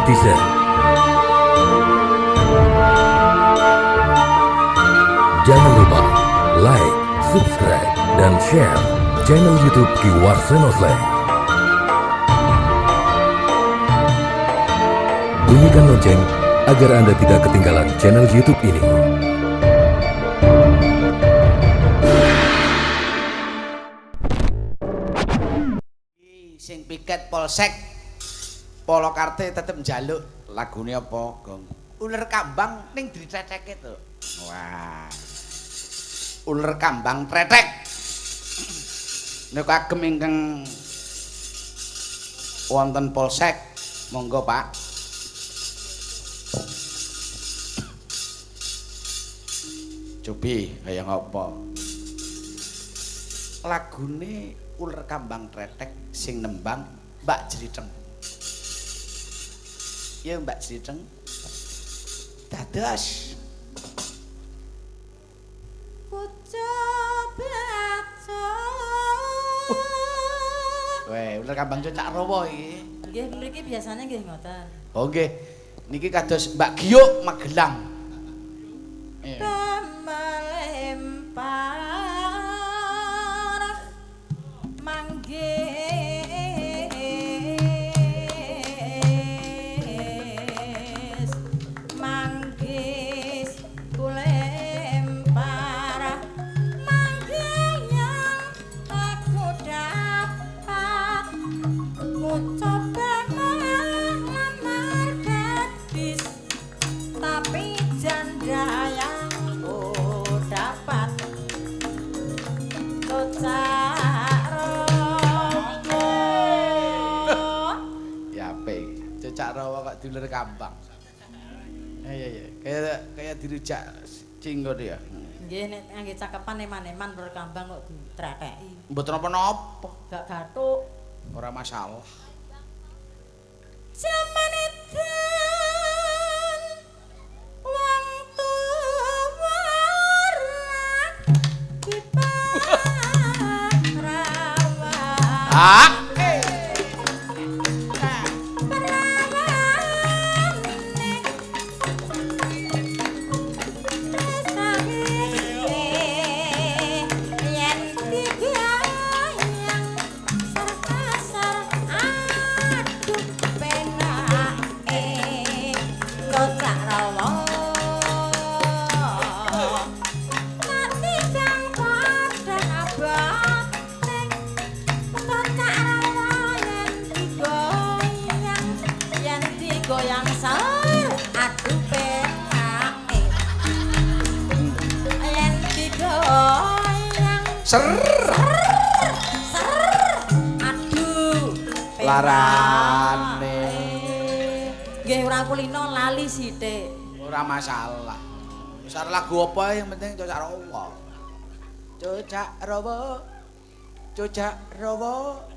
netizen. Jangan lupa like, subscribe, dan share channel YouTube Ki Warsono Slang. Bunyikan lonceng agar Anda tidak ketinggalan channel YouTube ini. Sing piket polsek Polokarte tetep njaluk lagune apa, Gong? Uler kambang ning diceceke to. Wah. Uler kambang tretek. Nek kagem ingkang wonten polsek, monggo, Pak. Cobi kaya ngapa? Lagune uler kambang tretek sing nembang Mbak Jriteng. Ya Mbak Jriteng. Dados Weh, uler kambang cocak rawa iki. Nggih, mriki biasanya nggih ngoten. Oh nggih. Niki kados Mbak Giyuk Magelang. Melempar manggis manggis kulempar mangganya aku dapat coba melamar gadis tapi janda yang ku dapat cocak romo. Ya ape? Cocak rawa kok diuler kambang. Iya. Kayak dirujak cinggo ya. Nggih nek ngangge cakepan eman-eman lur kambang kok ditrekeki. Mboten napa-napa. Gak gathuk. Ora masalah. Jaman edan wong tuwa diparawan. Ah. Goyang sar, aduh penange. Yen digoyang Ser. aduh Larane. Nggih ora kulino lali sithik. Ora masalah. Wis arep lagu apa yang penting cocak rawa. Cocak rawa. Cocak rawa.